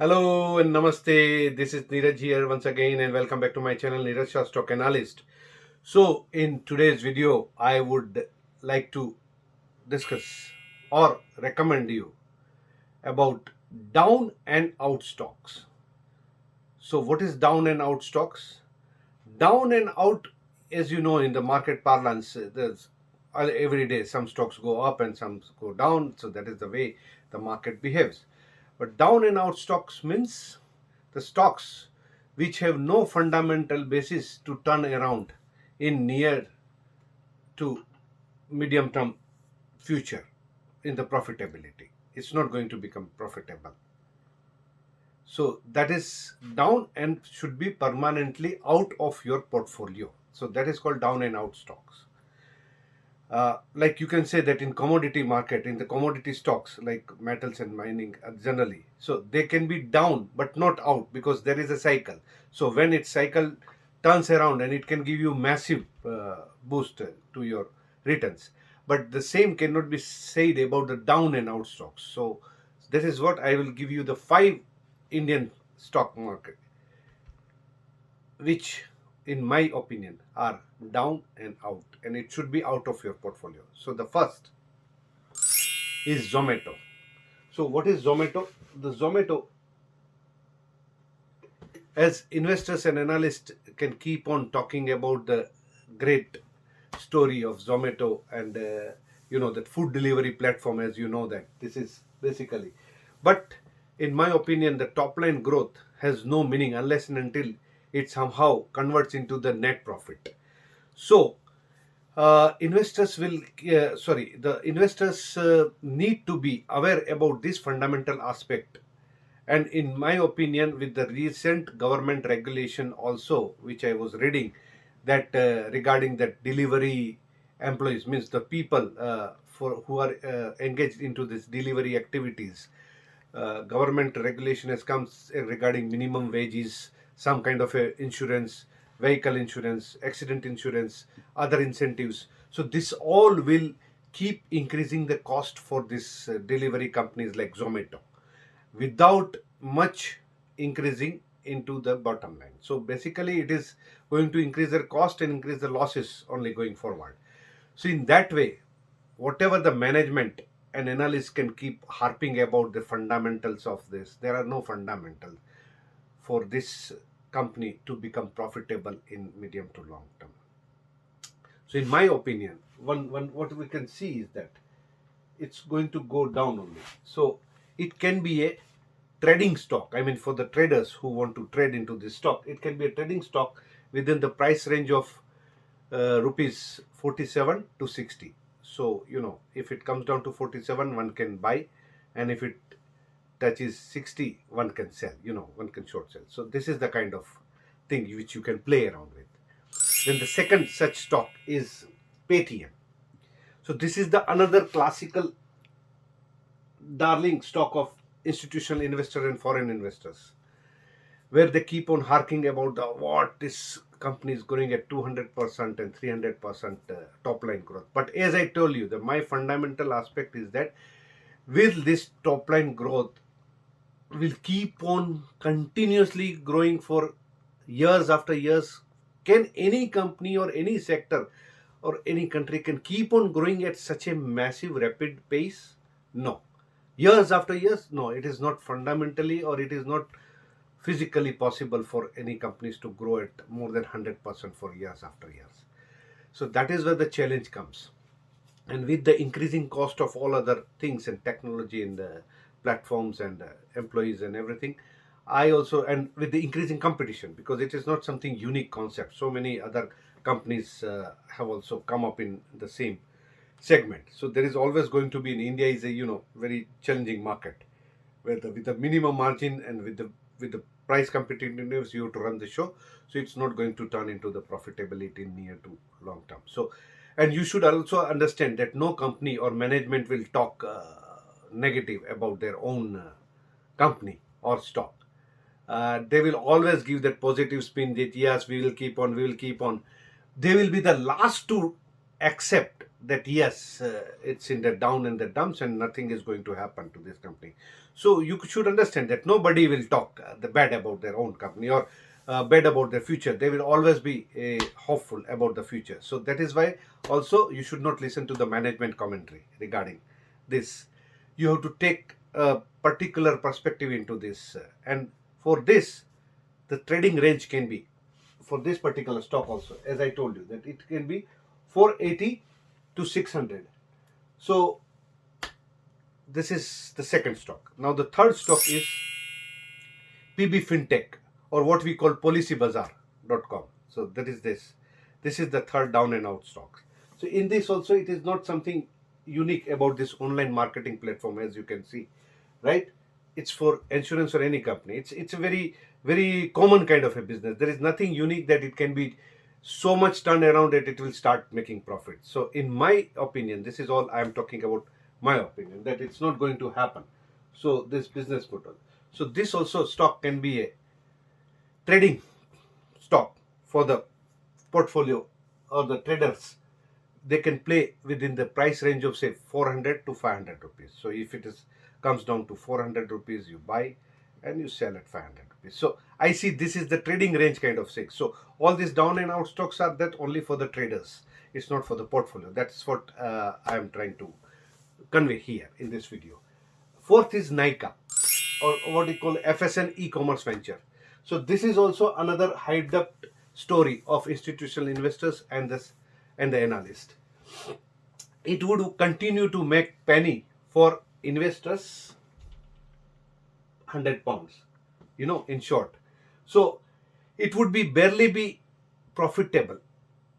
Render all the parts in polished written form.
Hello and namaste. This is Neeraj here once again, and welcome back to my channel 𝗀𝗗cie Stock Analyst. So in today's video, I would like to discuss or recommend you about down and out stocks. So what is down and out stocks? Down and out, as you know, in the market parlance, there's every day some stocks go up and some go down. So that is the way the market behaves. But down and out stocks means the stocks which have no fundamental basis to turn around in near to medium term future in the profitability. It's not going to become profitable. So that is down and should be permanently out of your portfolio. So that is called down and out stocks. Like you can say that in commodity market, in the commodity stocks like metals and mining generally, so they can be down but not out because there is a cycle. So when its cycle turns around and it can give you massive boost to your returns, but the same cannot be said about the down and out stocks. So this is what I will give you the 5 Indian stock market which in my opinion are down and out, and it should be out of your portfolio. So the first is Zomato. So what is Zomato? The Zomato, as investors and analysts can keep on talking about the great story of Zomato and that food delivery platform, as you know that this is basically, but in my opinion the top line growth has no meaning unless and until it somehow converts into the net profit. So the investors need to be aware about this fundamental aspect. And in my opinion, with the recent government regulation also, which I was reading, that regarding that delivery employees, means the people for who are engaged into this delivery activities, government regulation has come regarding minimum wages, some kind of a insurance, vehicle insurance, accident insurance, other incentives. So this all will keep increasing the cost for this delivery companies like Zomato without much increasing into the bottom line. So basically it is going to increase their cost and increase the losses only going forward. So in that way, whatever the management and analysts can keep harping about the fundamentals of this, there are no fundamentals for this company to become profitable in medium to long term. So in my opinion, one what we can see is that it's going to go down only. So it can be a trading stock. I mean, for the traders who want to trade into this stock, it can be a trading stock within the price range of rupees 47 to 60. So, if it comes down to 47, one can buy, and if it touches 60, one can sell, one can short sell. So, this is the kind of thing which you can play around with. Then the second such stock is Paytm. So, this is the another classical darling stock of institutional investors and foreign investors, where they keep on harking about what this company is growing at 200% and 300% top line growth. But as I told you, my fundamental aspect is that with this top line growth will keep on continuously growing for years after years. Can any company or any sector or any country can keep on growing at such a massive rapid pace? No. Years after years? No, it is not fundamentally, or it is not physically possible for any companies to grow at more than 100% for years after years. So that is where the challenge comes. And with the increasing cost of all other things and technology and platforms and employees and everything, and with the increasing competition, because it is not something unique concept. So many other companies have also come up in the same segment. So there is always going to be, in India is a very challenging market, where with the minimum margin and with the price competitiveness you have to run the show. So it's not going to turn into the profitability in near to long term. So, and you should also understand that no company or management will talk negative about their own company or stock. They will always give that positive spin that yes, we will keep on, They will be the last to accept that yes, it's in the down and the dumps and nothing is going to happen to this company. So you should understand that nobody will talk the bad about their own company or bad about their future. They will always be hopeful about the future. So that is why also you should not listen to the management commentary regarding this. You have to take a particular perspective into this, and for this the trading range can be, for this particular stock also, as I told you, that it can be 480 to 600. So this is the second stock. Now the third stock is PB Fintech, or what we call Policybazar.com. So that is this. This is the third down and out stock. So in this also, it is not something unique about this online marketing platform, as you can see, right? It's for insurance or any company. It's a very common kind of a business. There is nothing unique that it can be so much turned around that it will start making profit. So in my opinion, this is all I am talking about, my opinion, that it's not going to happen. So this business model. So this also stock can be a trading stock for the portfolio or the traders. They can play within the price range of say 400 to 500 rupees. So if it is comes down to 400 rupees, you buy and you sell at 500 rupees. So I see this is the trading range kind of thing. So all these down and out stocks are that only for the traders. It's not for the portfolio. That's what I am trying to convey here in this video. Fourth is Nica, or what we call FSN e-commerce venture. So this is also another hyped up story of institutional investors and the analyst. It would continue to make penny for investors, £100, in short. So it would be barely be profitable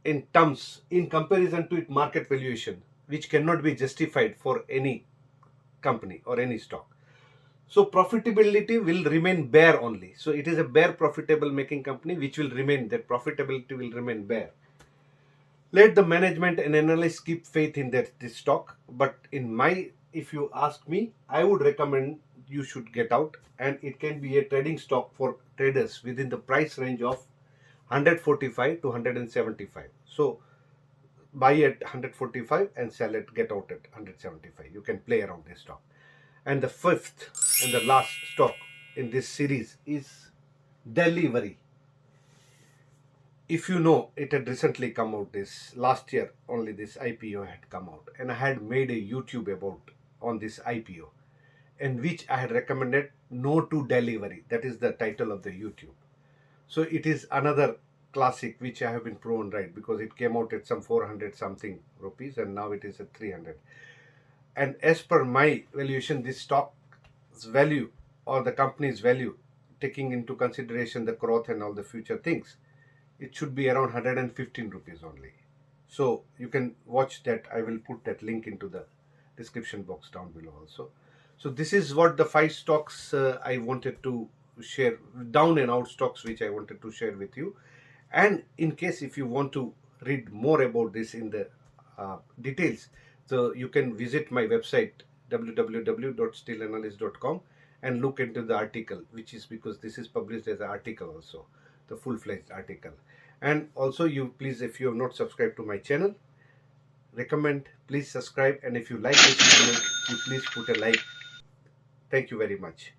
in comparison to its market valuation, which cannot be justified for any company or any stock. So profitability will remain bare only. So it is a bare profitable making company which will remain, that profitability will remain bare. Let the management and analysts keep faith in this stock. But if you ask me, I would recommend you should get out, and it can be a trading stock for traders within the price range of 145 to 175. So buy at 145 and sell it, get out at 175. You can play around this stock. And the fifth and the last stock in this series is Delivery. If you know, it had recently come out this last year, only this IPO had come out, and I had made a YouTube about on this IPO, in which I had recommended no to delivery. That is the title of the YouTube. So it is another classic which I have been proven right, because it came out at some 400 something rupees and now it is at 300. And as per my valuation, this stock's value or the company's value, taking into consideration the growth and all the future things, it should be around 115 rupees only. So you can watch that. I will put that link into the description box down below also. So this is what the 5 stocks I wanted to share, down and out stocks which I wanted to share with you. And in case if you want to read more about this in the details, so you can visit my website www.stillanalyst.com and look into the article, which is, because this is published as an article also, the full-fledged article. And also, you please, if you have not subscribed to my channel, recommend please subscribe, and if you like this video, you please put a like. Thank you very much.